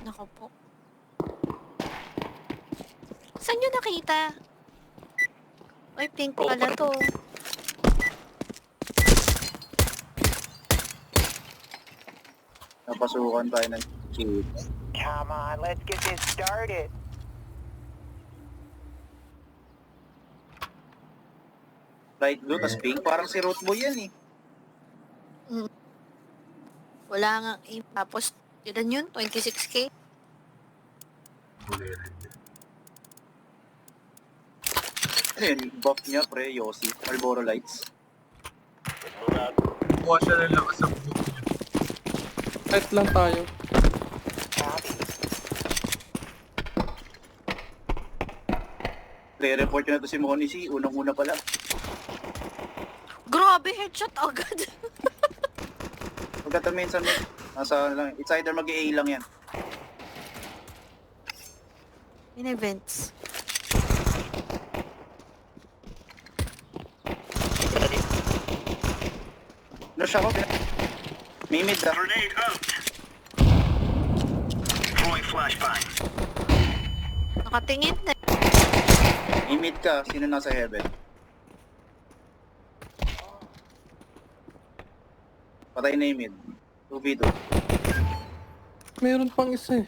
Naku po. Saan nyo nakita? Ay, pink pala to. Napasukan tayo ng cheat. Come on, let's get this started. Light blue, tas pink. Parang si Root Boy yan eh. Wala nga aim. Tapos, ilan yun? 26k? Ano yun? Buff niya, pre, Yossi. Marlboro Lights. Kuha siya ng lakas sa buhok niya. Fight lang tayo. Copy. Re-report nyo na to si Moni C. Unang-una pala. Grabe, headshot agad. Pagkata minsan mo, nasa lang. It's either mag-A lang yan. In events. No siya ko. Mimid ah. Grenade out. Throwing flashbang. Nakatingin na. Mimid ka. Sino nasa heaven? Patay na yung mid. 2v2. Meron pang isa eh.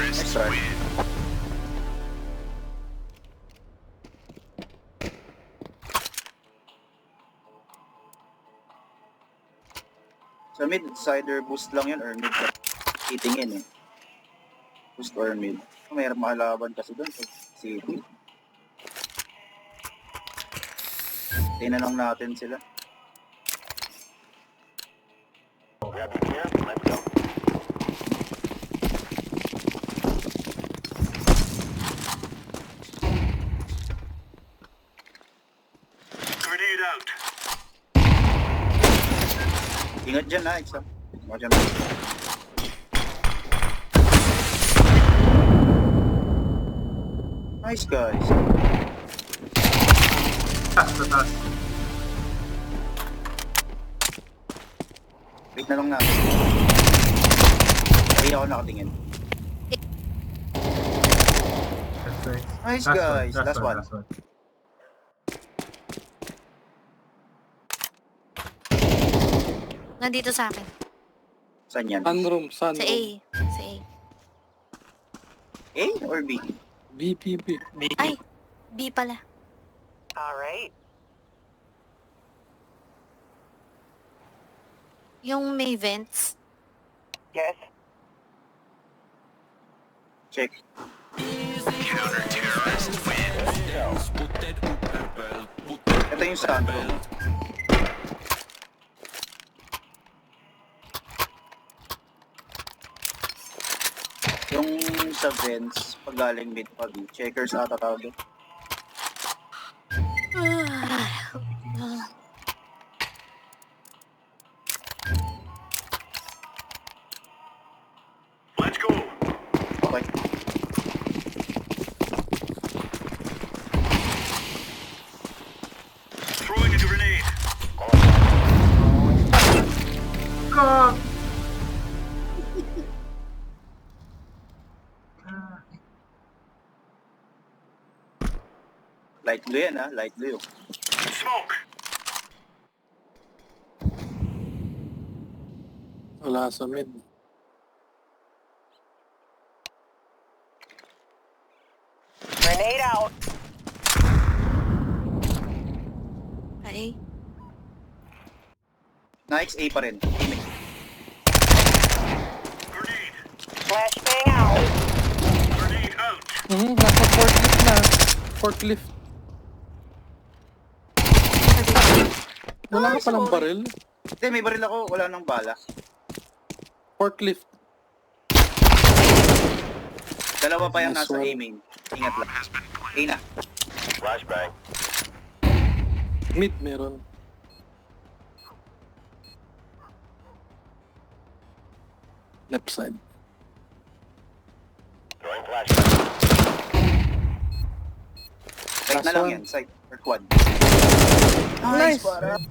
Nice try. Sa mid, sider boost lang yan or mid ka. Hitingin eh. Boost or mid. Mayroon makalaban kasi doon sa city. Tingnan lang natin sila. Grab your gear, let's go. Grenade out. Ingat dyan ha, isa. Ingat dyan. Nice guys. Taas. Wait na lang natin. Ay ako nakatingin. Nice guys. Last one. Nandito sa akin. Saan yan? Sunroom. Sa A. Sa A. A or B? B. Ay, B pala. All right. Yung may vents. Yes. Check. Ito yung sunroom. Yung sa vents, pag galing mid pa B, checkers ata tawag doon. Let's go. Okay. Throwing a grenade. Light blue yan ha, light blue. Smoke. Wala sa mid. Grenade out. Ay. Nice A pa rin. Grenade. Flashbang out. Grenade out. Nasa forklift na. Forklift. Wala ka palang sorry. baril. Hindi, may baril ako, wala nang bala. Forklift. Dalawa pa yung Nice nasa one. A main. Ingat lang. A na. Flashbang. Mid meron. Left side. Throwing flashbang. Side na Last lang one. yan, side or quad. Nice. Para.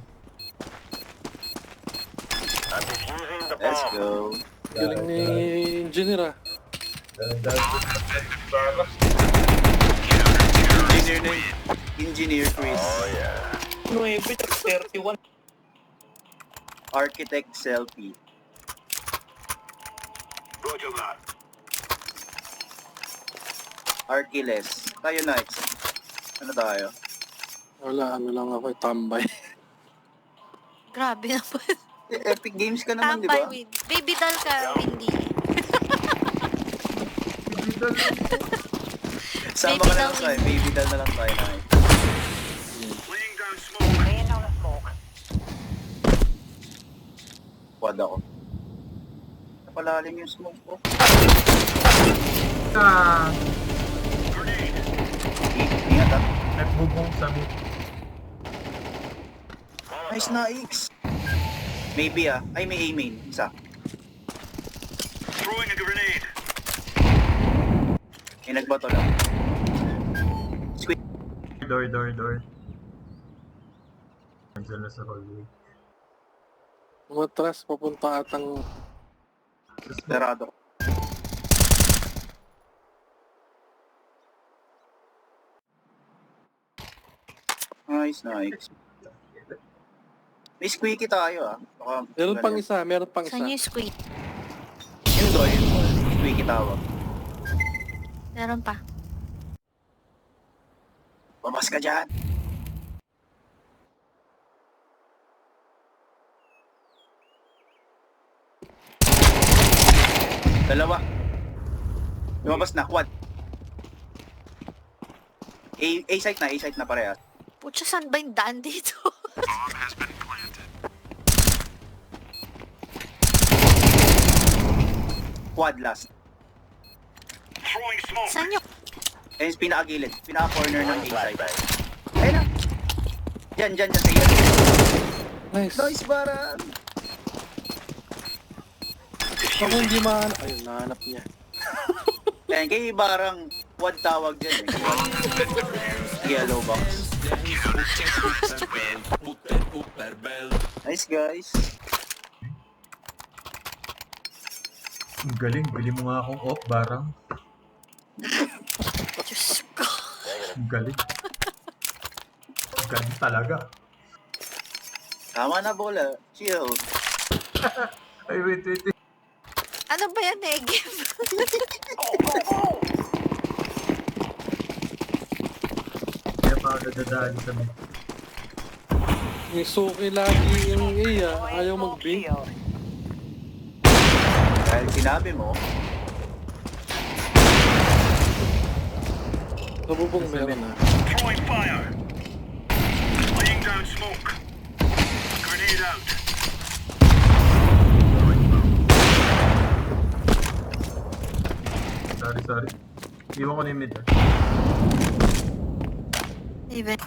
I'm defusing the Let's bomb. go. Galing ni engineer ah. Engineer Chris. Oh yeah. 9-31. Architect selfie. Roger that. Archiles. Tayo next. Ano tayo? Wala, ano lang ako, tambay. Grabe naman. Epic Games ka naman, di Tambay ba? win. Baby doll ka, Windy. Sama Baby ka na doll lang tayo. Baby doll na lang tayo na. Laying down smoke. Laying down the smoke. Quad ako. Napalalim yung smoke ko. Grenade. Ingat ah. Nagbubong sa mid. Nice na X. Maybe ah. Ay, may A main. Isa. Throwing a grenade. May nagbato lang. Squid. Door. Nandiyan na sa hallway. Umatras, papunta atang... Sarado. Nice. May squeaky tayo ah. Baka, Meron pang isa. Saan yung squid? Yun do. Squeaky tawag. Meron pa. Babas ka dyan. Dalawa. Lumabas na, quad. A-site na parehas. Putya, saan ba yung daan dito? Quad last. Throwing smoke. Saan yung... Ayun, pinaka-gilid. Pinaka-corner ng A-site. Flashbang. Ayun na. Diyan, sa iyo. Nice. Nice, Baran. Ako hindi mahanap. Ayun, nahanap niya. Ayun, kay Barang quad tawag dyan eh. Quad. Yellow box. Nice, guys. Ang galing, bili mo nga akong off, barang. Diyos ko. Ang galing. Ang galing talaga. Tama na, bola. Chill. Ay, wait. Ano ba yan, Negib? Kaya pa nadadali sa mid. Yung suki lagi yung A ah. Ayaw mag-blink. Dahil sinabi mo, Sa bubong meron ah. Throwing fire. Laying down smoke. Grenade out. Sorry. Iwan ko na yung mid. Even.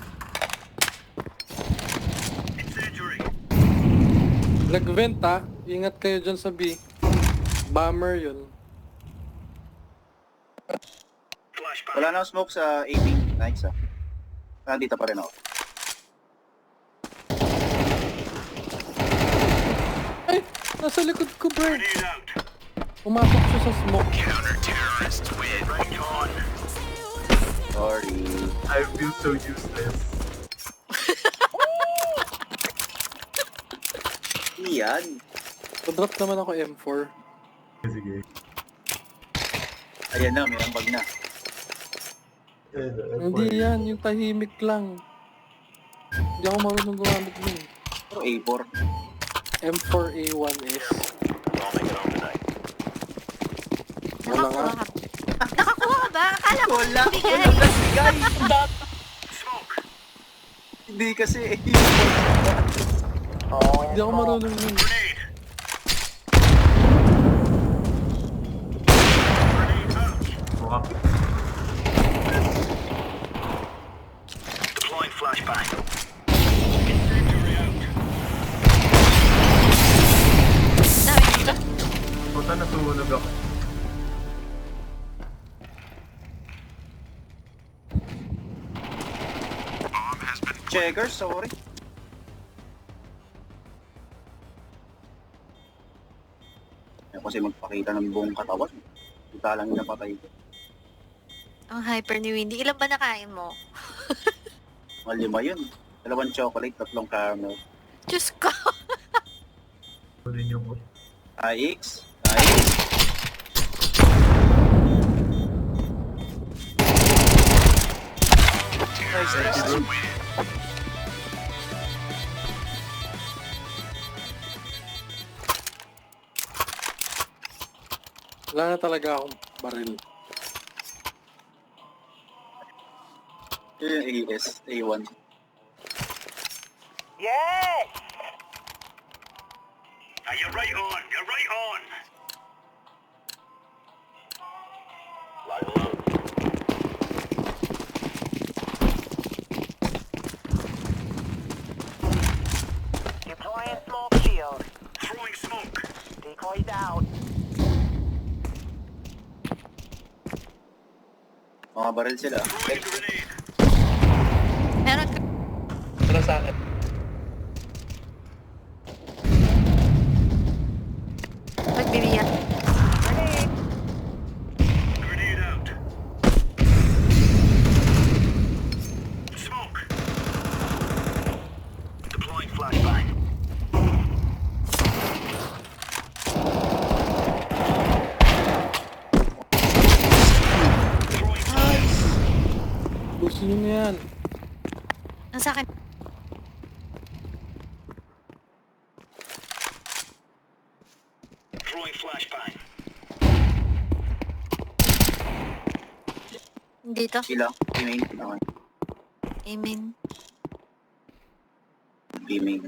Incendiary. Nag-vent ah. Ingat kayo dyan sa B. Bomber yun. Flashbang. wala na smoke sa AB. Nice ah. Nandito pa rin ako. Ay! Nasa likod ko, bro. Grenade out. Pumasok siya sa smoke. Right on. Sorry. I feel so useless. Iyan. Drop naman ako M4. Sige. Ayan na, may ambag na. Hindi yan, yung tahimik lang. Hindi ako marunong gumamit nun. Pero A4. M4A1S. I'll make it home tonight. Wala nga. Nakakuha ka ba? Akala ko Wala. bigay. Guys, Smoke. hindi kasi Hindi ako marunong nun. Grenade. Grenade out. Mukha. Deploying flashbang. Incendiary out. Dami dito. Puta, natulog ako. checkers, sorry. Ayaw kasi magpakita ng buong katawan. Kita lang yung napatay ko. Ang hyper ni Windy. Ilan ba nakain mo? Mga 5 yun. 2 chocolate, 3 caramel. Diyos ko. Kunin yung ult. AX. AX. Nice, nice. Wala na talaga akong baril. Yun yung AS, A1. Yes! You're right on. You're right on. Line low. Deploying smoke shield. Throwing smoke. Decoys out. Mga baril sila. Throwing a grenade. Meron ka. Tara sa akin. Magbibiyak. Grenade. Grenade out. Smoke. Deploying flashbang. Throwing fire. Gusto nyo na yan. Nasa akin. Throwing flashbang. Dito. Ilang? B-main? Okay. Amen. B-main.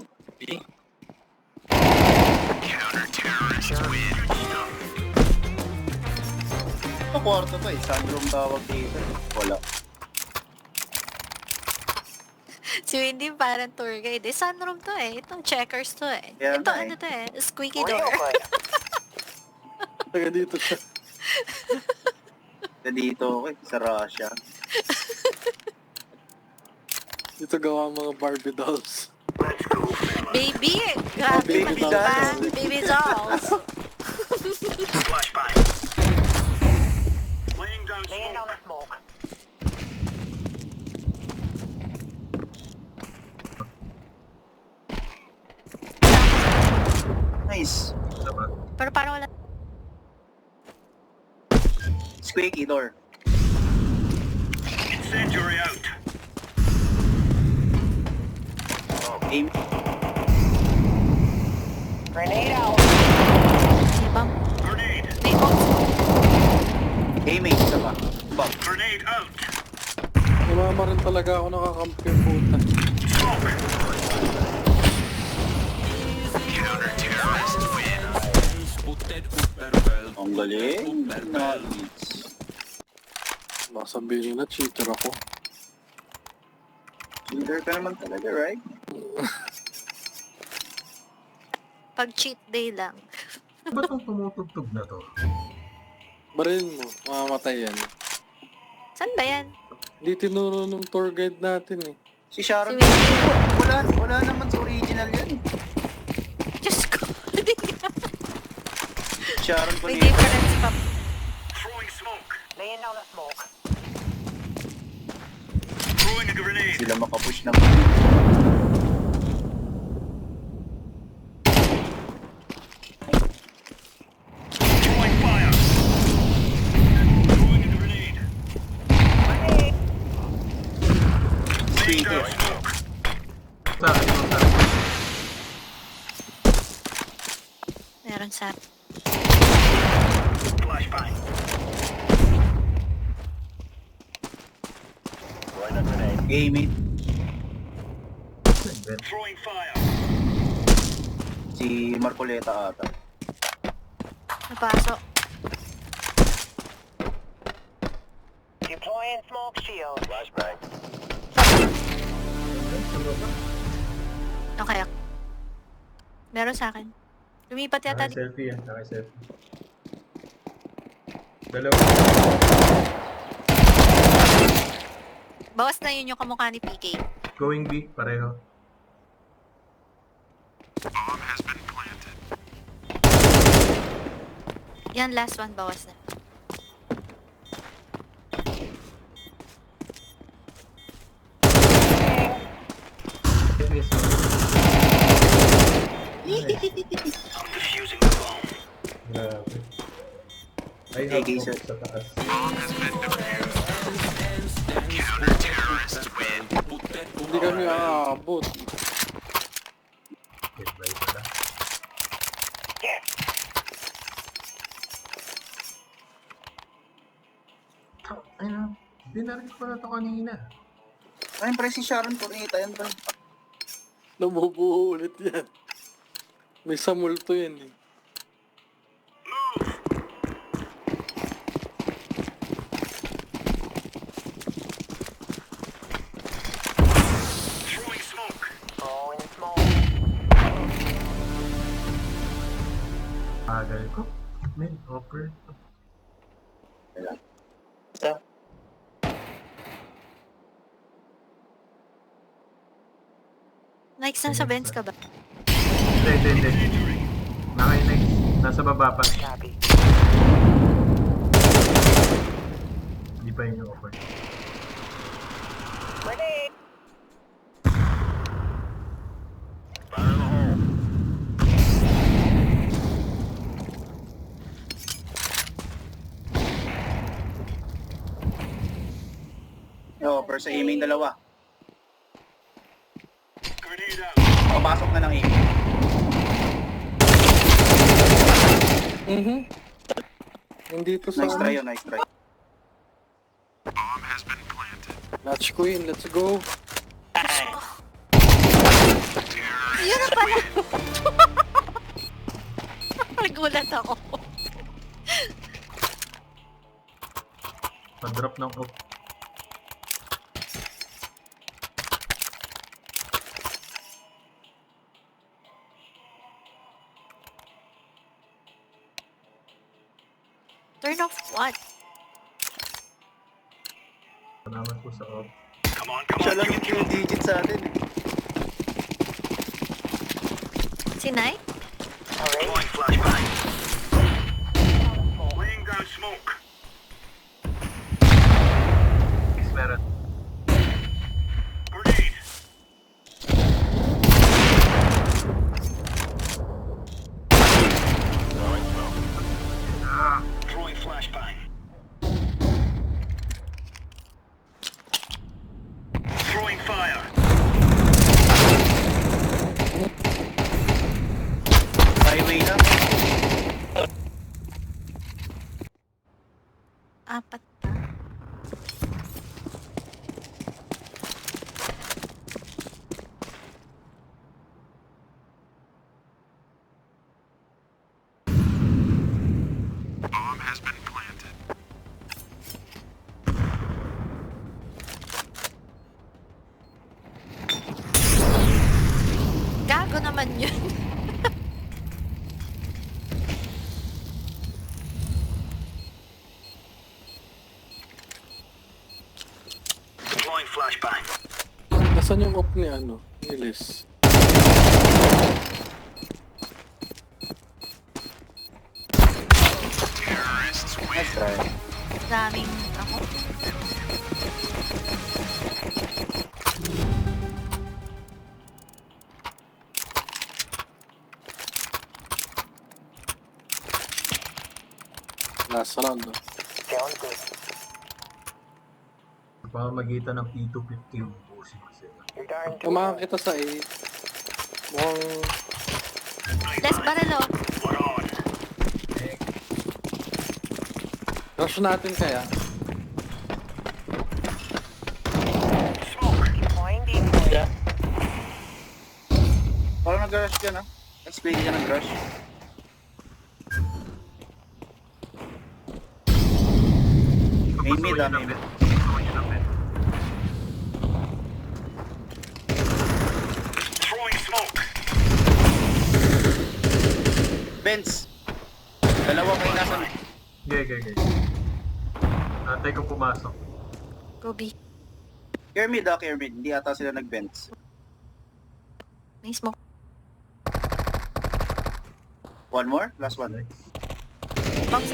Counter-terrorists win. Ito kwarto to eh. Sandroom tawag dito. Wala. Si Windy parang tour guide. Eh, sunroom to eh. Itong checkers to eh. Kaya Ito nga ano eh. to eh. Squeaky Real door. good. Taga dito siya. Dito ako eh. Sa Russia. Dito gawa ang mga Barbie dolls. Let's go, fella. Baby! Grabe Baby maliit dolls. pa. Baby dolls. Flashbang. Laying down Laying down smoke. the smoke. Nice. Pero parang wala. Squeaky door. Incendiary out. Aim. Grenade out. Ibang. Grenade. May box. Aiming. Isa pa. Bump. Grenade out. Umama rin talaga ako nakakampi yung puta. Smoke. Counter-terrorists win. Ang galing. Nice. Baka sabihin nila, cheater ako. Cheater ka naman talaga, right? Pag cheat day lang. Ba't itong tumutugtog na to? Barilin mo, mamamatay yan. Saan ba yan? Hindi tinuro ng tour guide natin eh. Si Si Sharon. Windy. Wala naman sa original yan. Diyos ko. Sharon ko May dito. difference pa. Throwing smoke. Laying down the smoke. Throwing a grenade. Sila makapush ng Throwing fire. Throwing a grenade. Grenade. Laying Squeaky. down smoke. Sa akin, sa akin. Meron sa... Flashbang. Throwing a grenade. Aiming. Throwing fire. Si Marcoleta ata. Napasok. Deploying smoke shield. Flashbang. Okay. Meron sa akin. Lumipat yata di. Naka-selfie yan, naka-selfie. Dalawa. Bawas na yun yung kamukha ni PK. Going B, pareho. Yan, last one, bawas na. Miss. I'm defusing the bomb. Grabe. Ay, Hey, habang sir. sa taas. Hindi kami aabot. Get by pala. Yeah. Ayun, binaril ko na to kanina. Ayun, pre, si Sharon Cuneta yan, pre. Nabubuo ulit yan. May samulto yan eh. Throwing smoke. Throwing smoke. Pagal ko. Mid, offer. Isa. Nikes, nasa bench ka ba? Hindi. Nakainig. Nasa baba pa. Copy. Hindi pa yun yung offer. Grenade. Fire in the hole. Yo, per sa aiming dalawa. Grenade out. Papasok na ng aiming. Nandito sa Nice try yun, nice try. Match Queen, let's go. Yun na pala! Nagulat ako. Pa-drop ng off. Turn off what? Salamat po sa off. Come on, Siya come lang on. yung few digits sa atin. Si Nike? Alright. Deploying flashbang. Laying down smoke. Is meron. Grenade. Throwing smoke. Throwing flashbang. Throwing fire. Highway na. Apat pa. Gago naman yun. Deploying flashbang. Nasaan yung op ni ano? Ni Liz? Nice try. Daming ako. Last round. No? Sounds good. Pamamagitan ng P250 yung pushing ko sila. You're darn good. Umakakita sa A. Mukhang Less barrel, oh. We're on. rush natin kaya. Smoke. Deploying decoy. Parang nag-rush ka na. Explain ka nag-rush. May mid ah, may mid. Throwing smoke. Benz. Dalawa kayo nasa mid. Okay. Natay ko pumasok. Go B. Care mid ah, care mid. Hindi ata sila nag-Benz. May smoke. One more? Last one. Nice. Box.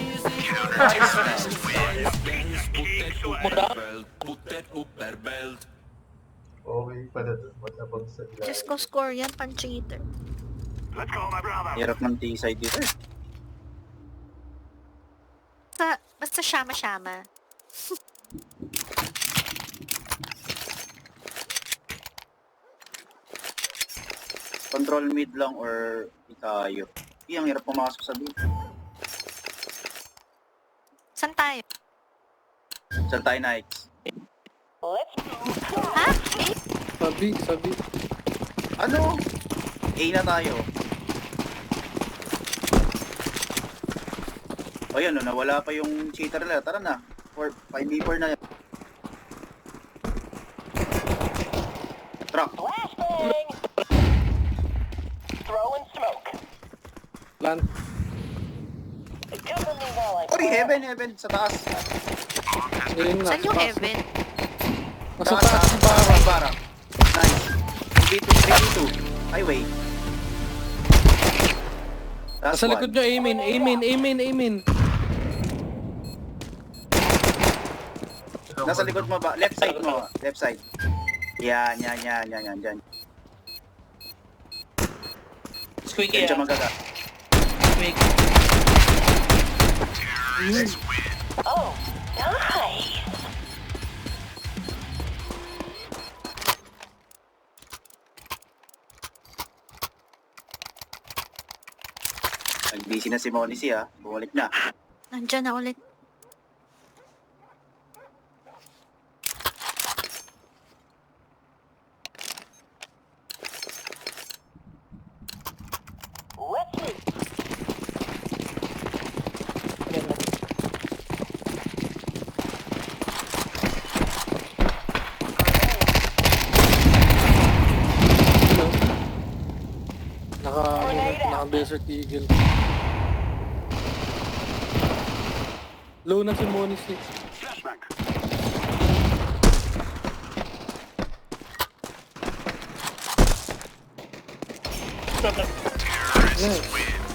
Okay pala to. Matabang sa ilalim. Diyos ko, score yan, pan-cheater. Let's go, my brother. Hirap ng T-side dito eh. Basta syama-syama. Control mid lang or itayo. Ang hirap pumasok sa B. Saan tayo? Saan tayo, Nikes? Let's Ha? Eh? Sabi. Ano? A na tayo. O yan, no, nawala pa yung cheater nila. Tara na. 5v4 na yan. Truck. flashbang. Throwing smoke. Plan. Cover me while I. Oy, heaven, sa taas. Ngayon na. Saan yung taas. heaven? Nasa taas si Bara. Bara. Nice. 3v2. Highway. Last Nasa likod one. nyo, aiming. Nasa likod mo ba? Left side mo. Left side. Yan. Squeaky Yan siya yan. magaga. Squeaky. Oh, nice. Nag-busy na si Monicy ha. Bumalik na. Nandyan na ulit. Let's move. Ano? Naka Desert Eagle. Low na si Monis eh. Flashbang. Nice.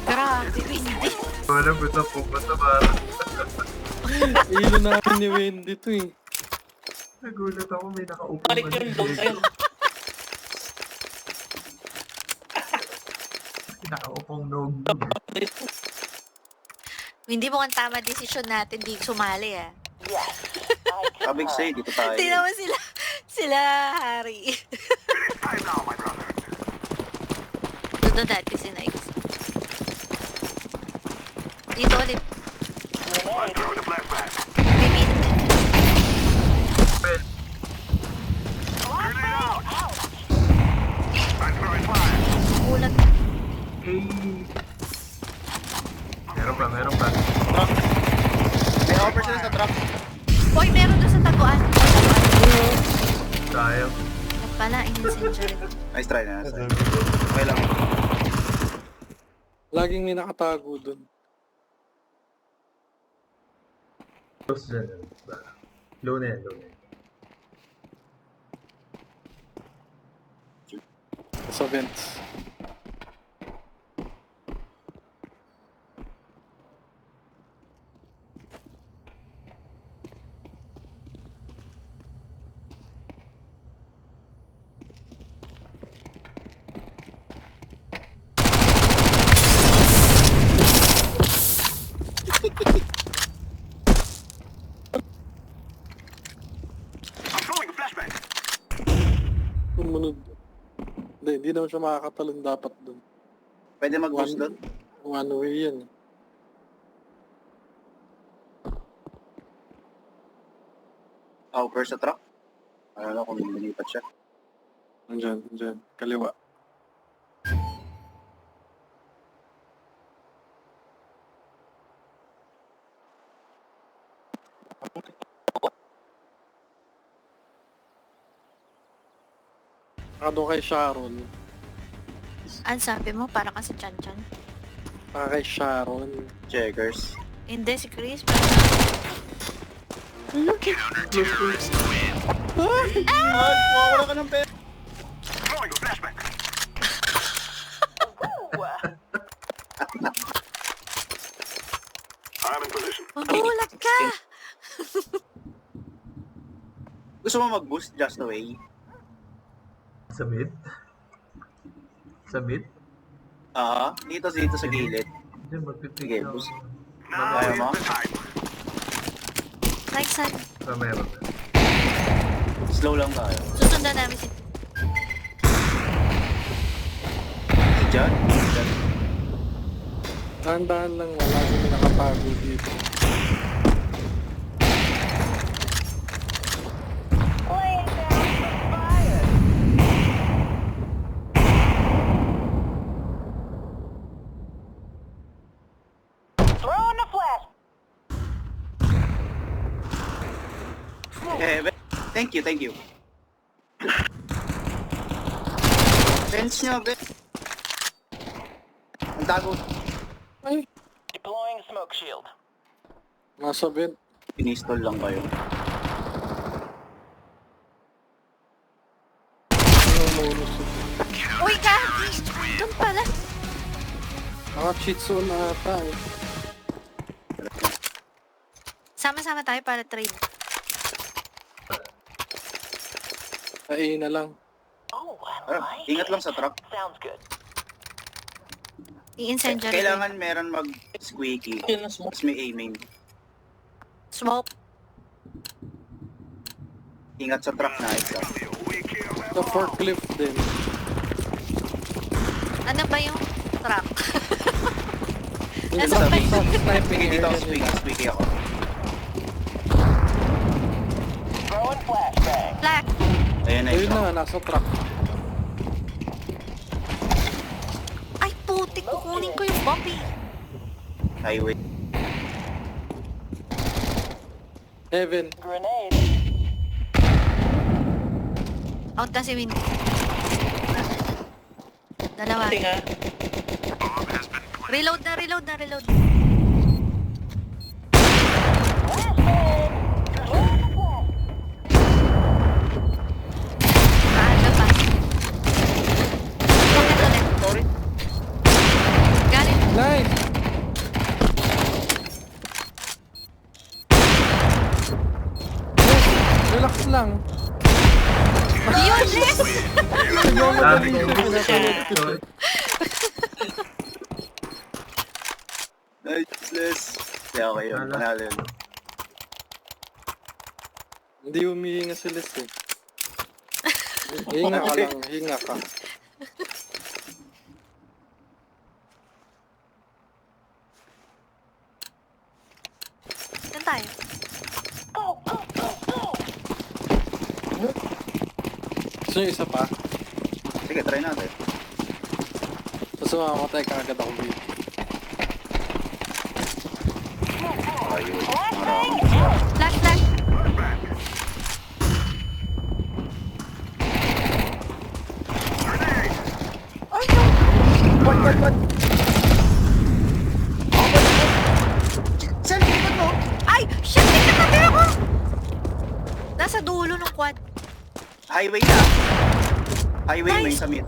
Grabe, hindi. Wala mo ito po. Basta Bara. Ilo namin ni Wendy to eh. Nagulat ako. May nakaupo. Balik yun, low sa'yo. Nakaupong nog. Hindi mo ang tama desisyon natin di sumali ah. Yes. Sabi ko sa'yo, dito tayo. Tingnan mo sila Harry. Time now, my brother. Doon dati si Nikes. Dito ulit. Let's throw the flashbang. Maybe. Grenade out. I'm throwing fire. Ulat. Meron pa. May offer sila sa truck. Hoy, meron doon sa taguan. Tayo. At pala, incendiary. Nice try. Okay lang. Laging may nakatago dun. Close dyan. Low na yan. Sa vents. I'm throwing a flashbang. Sumunod. Hindi naman siya makakatalon dapat dun. Pwede mag-boost doon. One way yan. Offer sa truck. Ano kung lumipat siya. Nandyan. Kaliwa. Doon kay Sharon. Ang sabi mo, para kasi Chan-Chan. Kay Sharon. Checkers. Hindi, si Chris. Wala ka ng pera. Throwing a flashbang. Ooh. I'm Magulat ka! Gusto mo mag-boost just away? Sa mid? Sa mid? Dito sa gilid. Diyan, magpipick Sige, na boost. ako. Now Kaya is mo? the time. Like san? Sa meron. Slow lang tayo. Susundan namin si... Diyan. Dahan-dahan lang, wala kami nakapagod dito. Laying down some fire. Throwing the flash. Thank you. Bench nyo, bench. Ang tago. Ay, Deploying smoke shield. nasa vent. Pinistol lang kayo. Naunus. Uy, gagi! Doon pala. Naka-cheat zone na ata eh. Sama-sama tayo para trade. Sa A na lang. Oh, I like Ingat lang it. sa truck. Sounds good. I-incendiary. Kailangan meron mag-squeaky. Yun ang smoke. Tapos may aiming. Smoke. Ingat sa truck na isa. We kill them Sa all. forklift din. Ano ba yung truck? Yung Nasa sa pa yun? sniping Sige, dito ako area nila. squeaky ako. Throwing flashbang. Black. Ayan na Ayun isa. na, nasa truck. Ay, putik. Kukunin ko yung bomb eh. Highway. Heaven. Grenade. Out na si Windy. Dalawa. Tingnan. Reload na. Flashbang. Paano pa? Bakit ulit? Sorry. Galing. Nice! Relax lang. Yun, yes! Dami ko. Pinapanood ko siya. Nice. Kaya okay yun. Panalo yun. Hindi humihinga si Les eh. Hinga ka lang, hinga ka. Saan tayo? Go, go, go, go. Gusto nyo isa pa? Sige, try natin. Tapos mamamatay ka agad ako dito. Ayun. Flashbang. Black, black. What? Saan? Likod mo? Ay! Shit! May katabi ako! Nasa dulo ng quad. Highway na. Highway may Nice. sa mid.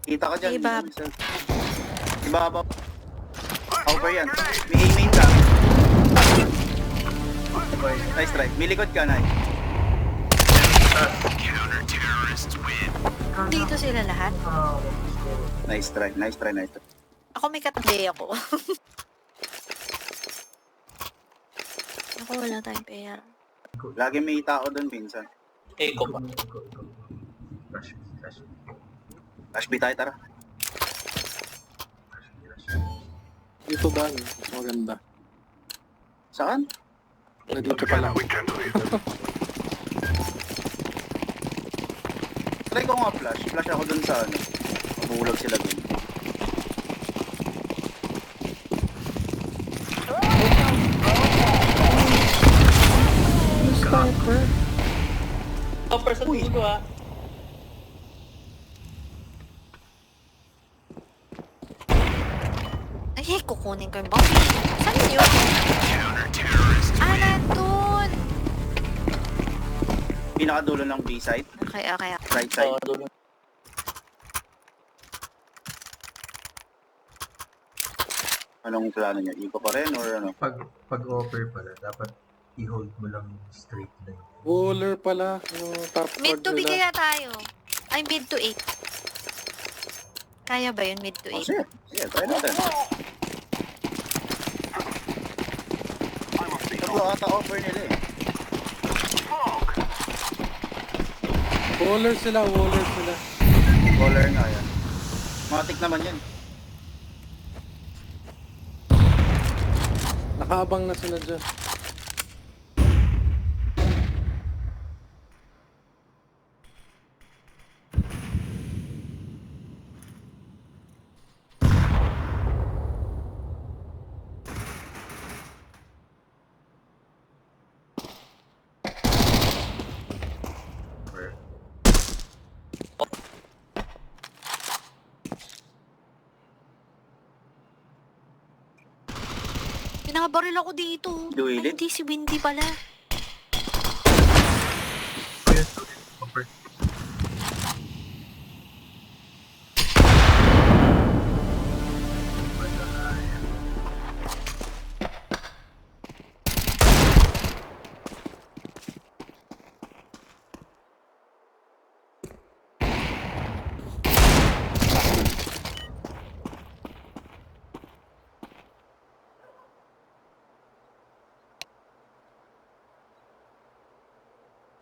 Kita ka dyan. Ibab. Ibabaw. Over yan. May aiming ka. Nice try. May likod ka, Nay. Dito sila lahat. Nice try. Ako may katabi ako. Ako wala tayong pera. Lagi may tao doon minsan. Echo pa. Flash. Flash B tayo, tara. Dito ba? Mas maganda. Saan? Na dito pa lang. We can do it. Try ko nga flash. Flash ako doon sa ano. Mabulag sila doon. Sniper. Upper sa dulo ah. Ay, kukunin ko yung bomb. Saan yun? Ah, nandun! Pinakadulo ng B side. Okay. Right side. Dulo. Anong plano niya? Iko pa rin or ano? Pag-offer pala, dapat i-hold mo lang straight line. Waller pala. Yung top Mid squad to B nila. kaya tayo. Ay, mid to 8. Kaya ba yun, mid to Oh, 8? sige. Sige, try natin. Tatlo ata offer nila eh. Waller sila. Caller nga yan. Matik naman yan. Nakaabang na sila dyan. Or, Pinabaril ako dito. Ay, Duwilit? hindi. Si Windy pala. yes, offer.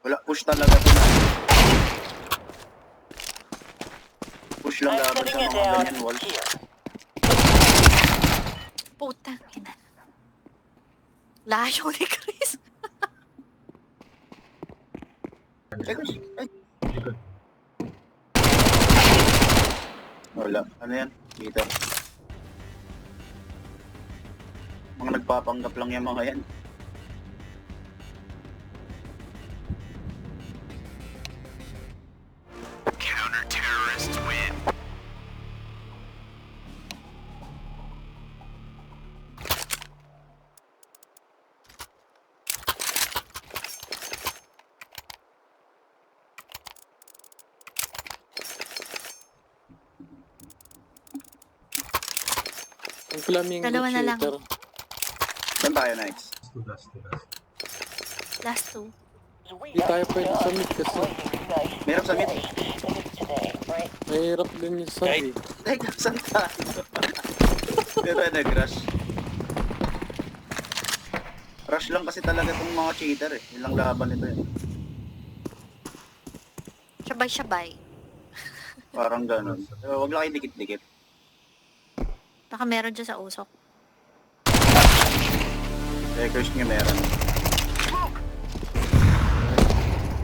Wala, push talaga to na. Push lang I'm dapat setting sa it mga down ganyan walls. here. Putang ina. Layo ni Chris. Ay, Chris, ay. Likod. Wala. Ano yan? Dito. Mga nagpapanggap lang yung mga yan. Counter-terrorists win. Ang flamingo Dalawa na lang. cheater. Saan tayo, Nights? Last to last. Last 2. So we Hindi got tayo pwede done sa mid kasi playing nice Meron sa mid. today. And it's today, right? mahirap din yung sub eh. Teka, saan tayo? Pero nag-rush. Rush lang kasi talaga itong mga cheater eh. Ilang laban nito eh. Sabay-sabay. Parang ganun. Pero wag lang kayo dikit-dikit. Baka meron dyan sa usok. Checkers nyo meron.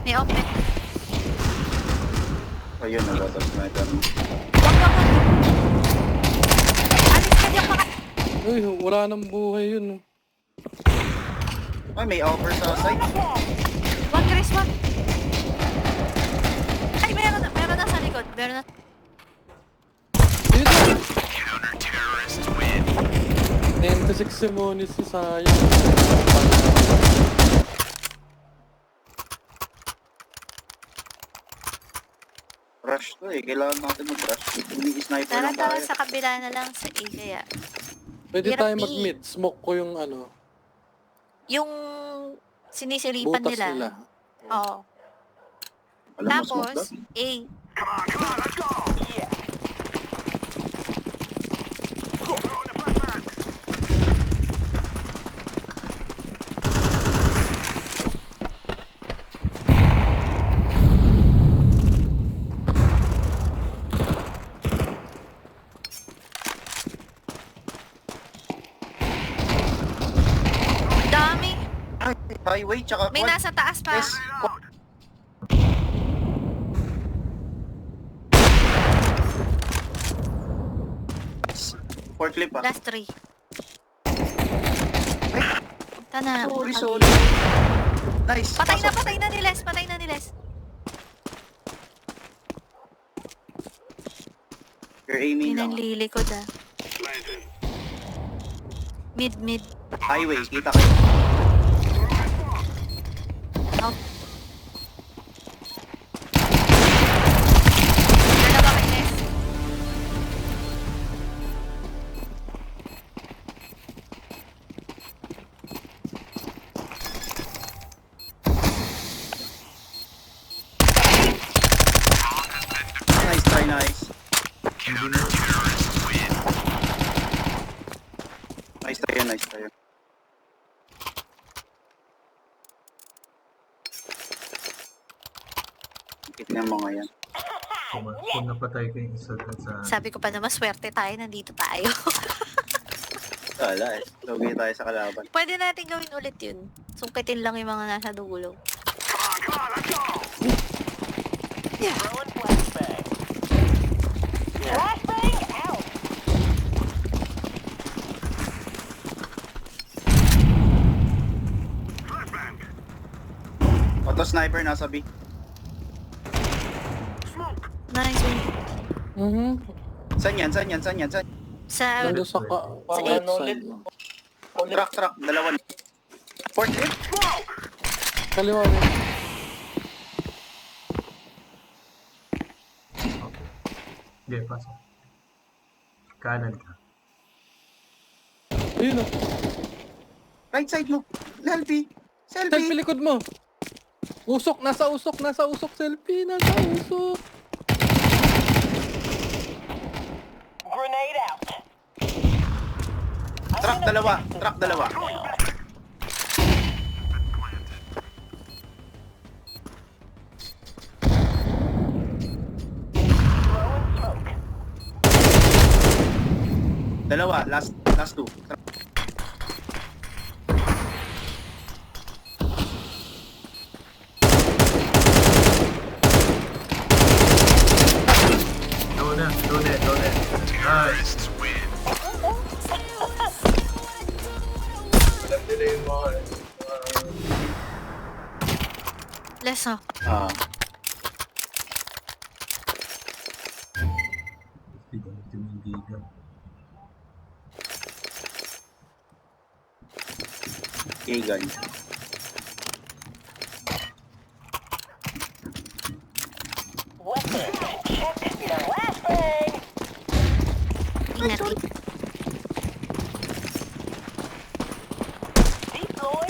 May open. Ayun, nagatas na ito. Wag ka mo. Alis ka dyan maka... Uy, wala nang buhay yun. Ay, may offer sa site. Wag, Chris, wag. Ay, meron na sa likod. Meron na. Dito! Counter-terrorists win. 96 simonis si sayang. Rush to eh. Kailangan natin mag-rush. Hindi sniper Tara, lang tara tayo. sa kabila na lang sa A kaya. Pwede Hirap tayo ni- mag-mid. Smoke ko yung ano, Yung sinisilipan butas nila. nila. Oo. Alam mo, smoke Tapos, daw. A. Come on, let's go. Yeah. Throwing a flashbang. Dami. Ay, highway, tsaka May quad. nasa taas pa. Yes, quad. Forklift ah. Last 3. Punta na. Sorry, Pag- sorry. Nice. Patay na, Pasok. patay na ni Les. Patay na ni Les. You're aiming lang. Pinanlilikod ah. Mid. Highway, kita kayo. Out. Dalawa kay Les. Nice tayo, nice tayo. Ikit na yung mga yan. Kung napatay ko yung isa dun sa... Sabi ko pa naman, swerte tayo, nandito tayo. Wala eh. Logay tayo sa kalaban. Pwede natin gawin ulit yun. Sungkitin lang yung mga nasa dulo. Come on, let's go. Throwing flashbang. Flashbang out. Flashbang. Auto sniper nasa B. Smoke. Nice one. Mhm. Saan yan? Saan yan? Saan yan? Saan? Sa... Nandun sa Wala eight. na ulit. Ulit. Truck. Dalawa. Port trip? Smoke. Kaliwa mo. Hindi, pasok. Kanan ka. Ayun o. Right side mo. Selfie. Selfie Selfie. likod mo. Usok, nasa usok, selfie, nasa usok. Grenade out. Truck dalawa. Truck dalawa. Throwing smoke. Dalawa. Last two. Truck. Donate. Nice. Walang delay yung mga... Less oh. Ah. Hindi tumindigan. K-gun. Weapon. Check the flashbang. Ingat. Deploying decoy.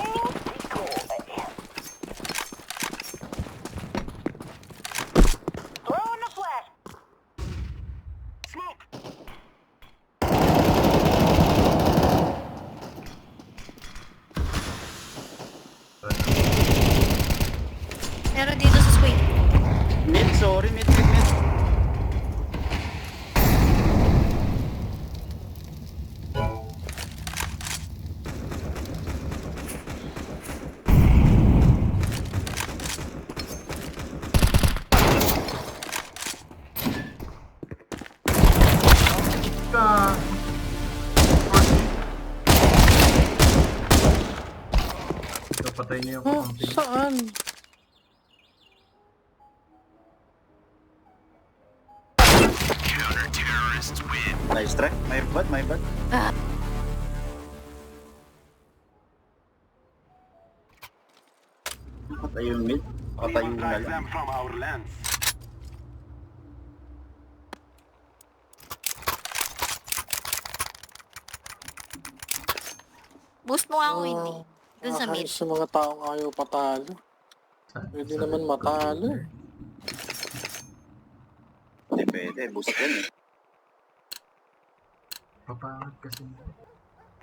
Throwing the flash. Smoke. Meron dito sa squid. Mid, sorry. Mid. Napatay niya yung Oh, camping. saan? Nice try. My bad. Ah. Patayo yung mid. Patayo na Drive lang. them from our lands. Boost mo nga ako, Winnie. Dun sa mid. Nakakayos sa mga taong ayaw patalo. Pwede naman matalo eh. Hindi pwede. Boost yan eh. Papangat kasi.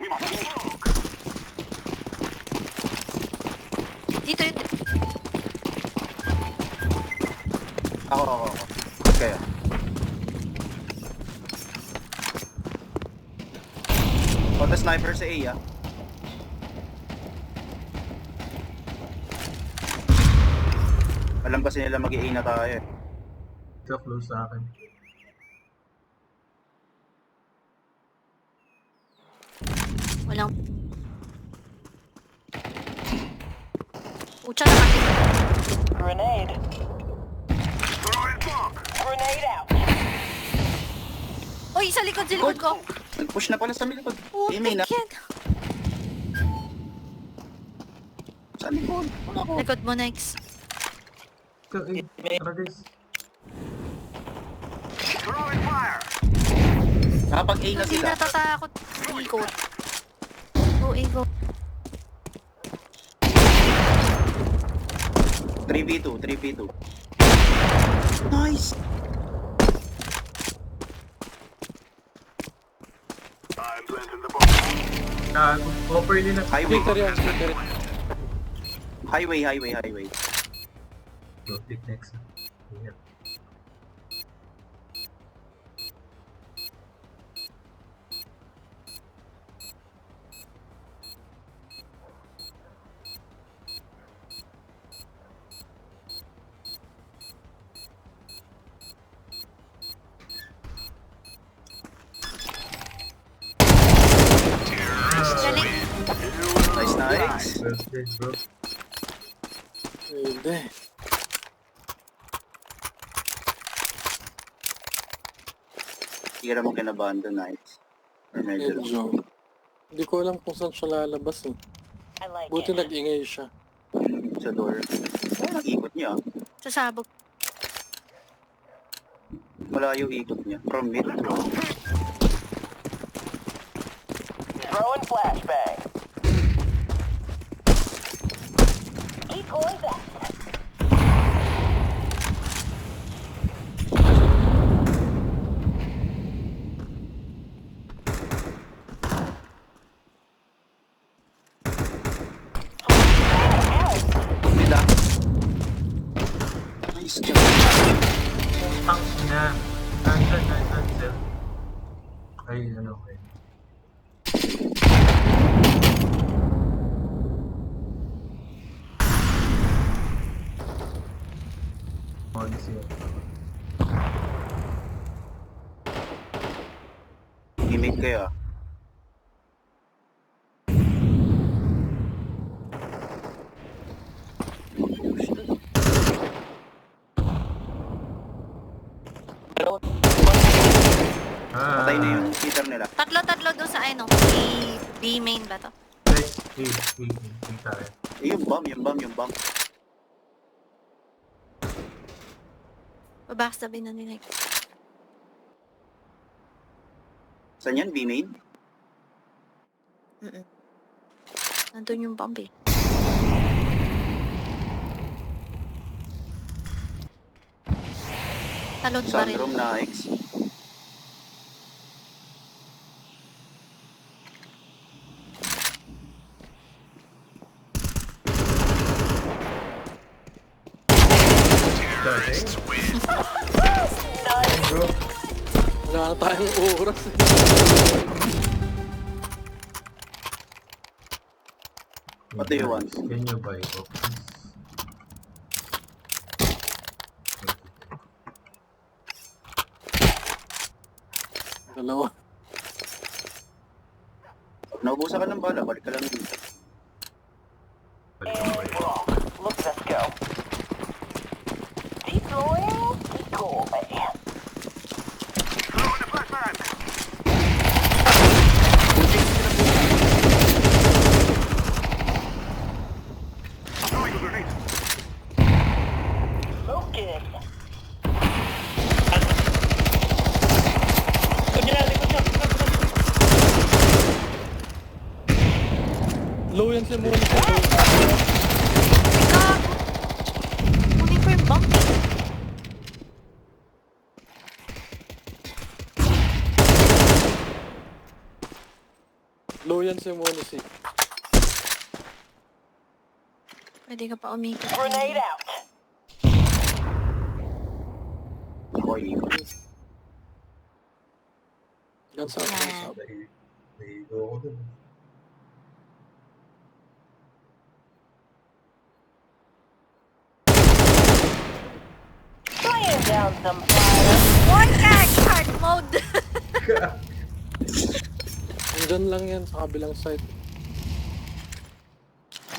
We must smoke. Dito yun. Ako. Kaya. Auto sniper sa A ah. Alam kasi nila mag-i-A na tayo eh. So close sa akin. Walang... Pucha na kasi. Grenade. Throwing smoke. Grenade out. Uy, sa likod ko. Nag-push na pala sa likod. Putik Email na. yan. Sa likod. Wala ko. Likod mo, next. Ito, tara guys. Throwing fire. Nakapag-A na Hindi sila. natatakot. Ikot. Go. 3v2. Nice! I'm planting the bomb. Tago. Offer nila. Highway. Speaker yan, speaker. Highway. Go, take next. Yeah. Galing. Nice. Well played, bro. Hindi. Hindi ka naman kinabahan doon, Nights. Or medyo lang. Medyo. Hindi ko alam kung saan siya lalabas eh. I like Buti it. nag-ingay siya. Sa door. Ang ikot niya. Sasabog. Malayo ikot niya. From mid to Throwing flashbang. Decoys out. mid ah. Nice job. Ang ina. Nandun, sir. Ay, ano, okay. Odyssey. Gimmick kayo ah. Patay na yung cheater nila. Tatlo doon sa ano. B main ba to? Guys, hey, tayo. Eh, yung bomb. Babaksabi na nila. Saan yan? B main? Nandun yung bomb eh. Talon pa rin. Sunroom na X. Bro, Wala na tayong oras eh. What do you want? can you buy options? Dalawa. Naubusan ka ng bala, balik ka lang dito. And block. Look, let's go. Deploying decoy. Throwing a flashbang. Throwing a grenade. Smoking. Low yan si Monica. Gago! Kunin ko yung bomb eh. Low yan si Monica. Pwede ka pa umikot. Grenade out. Ako ikot. Yan sa Yan. Naigo ako dun. Laying down some fire. One guy! Hard mode! Andyan lang yan sa kabilang side.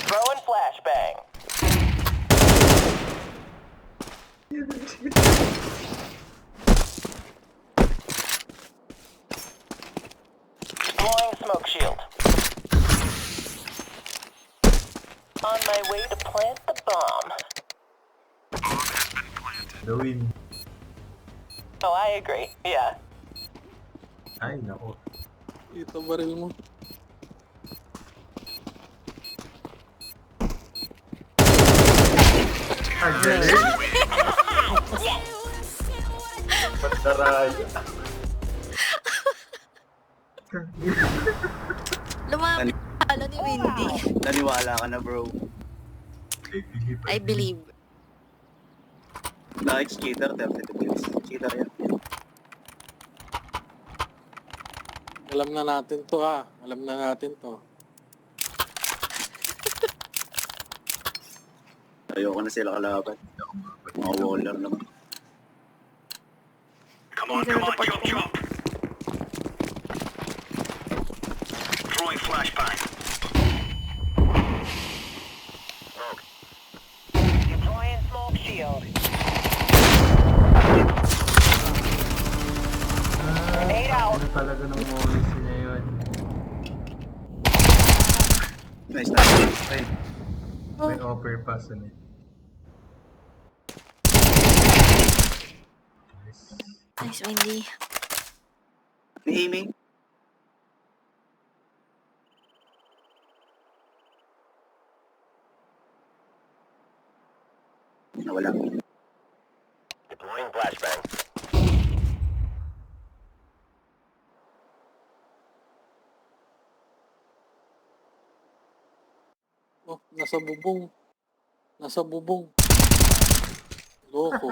Throwing flashbang. Deploying smoke shield. On my way to plant the bomb. Gawin. Oh, I agree. Yeah. Ay, nako. Ito baril mo. Ang galing. Pagdaraya. Lumapit sa ala ni Windy. Naniwala ka na, bro. I believe. Like cheater, 32 kills. Cheater yan. Alam na natin to ha. Alam na natin to. Ayoko na sila kalaban. Mga waller naman. Come on, jump, jump. Throwing flashbang. Deploying smoke shield. Grenade out. Ano talaga ng Morris na yun? Nice, nice. Ay, May offer pa sa net. Nice. Nice, Windy. ni Amy. Nawala. Deploying flashbang. Oh, nasa bubong. Nasa bubong. Loko.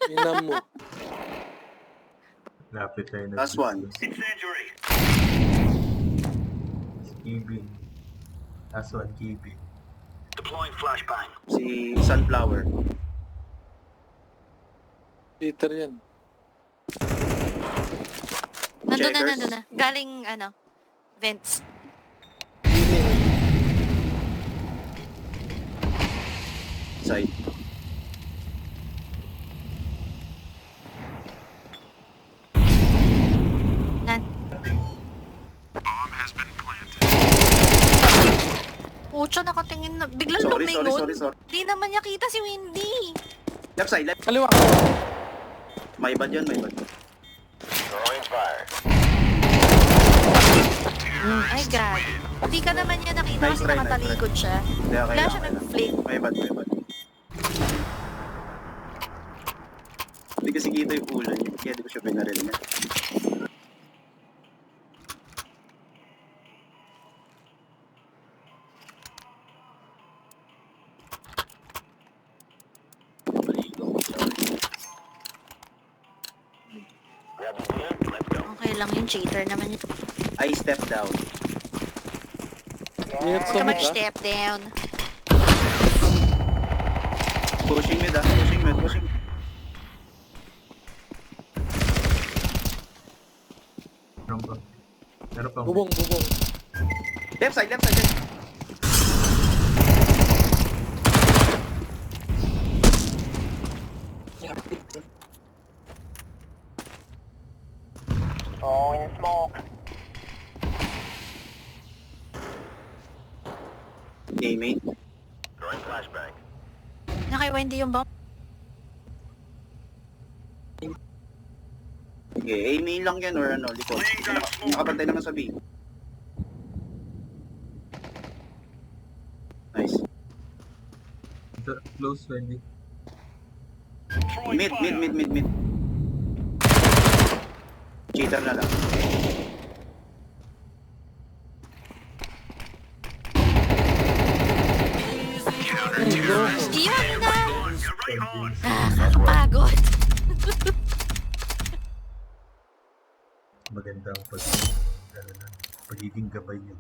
Ina mo. Lapit tayo na. Last one. Incendiary. Kibin. Last one, Kibin. Deploying flashbang. Si Sunflower. Peter yan. Nandun na, Checkers. nandun na. Galing, ano, vents. Side. Nan. Bomb has been planted. Pucha, nakatingin na. Biglang Sorry, lumingon. sorry. Di naman niya kita si Windy. Left side, left. Kaliwa. May bad yun, may bad. Throwing fire. Ay, God. Di ka naman niya nakita Nice kasi try, nakatalikod siya. Kaya Wala siya nag-flick. May bad, may bad. Hindi kasi kita yung ulo niya. Kaya di ko siya pinaril niya. Grab the gear. Let's go. Okay lang yung cheater naman yun. I step down. Ingat Huwag sa ka mid ah. mag-step down. Pushing mid ah. Pushing mid, pushing mid. Meron pa. Meron pa. Bubong, bubong. Left side, left side. Left. Oh, in smoke. Amy. Throwing flashbang. Na kay Wendy yung bomb. Okay, Amy lang yan or ano, likod. Nakapantay naman sa B. Nice. Close, Wendy. Throwing Mid, fire. mid. Cheater na lang. Iyan na! You're right on. Nakakapagod. Magandang pagiging gabay niyo.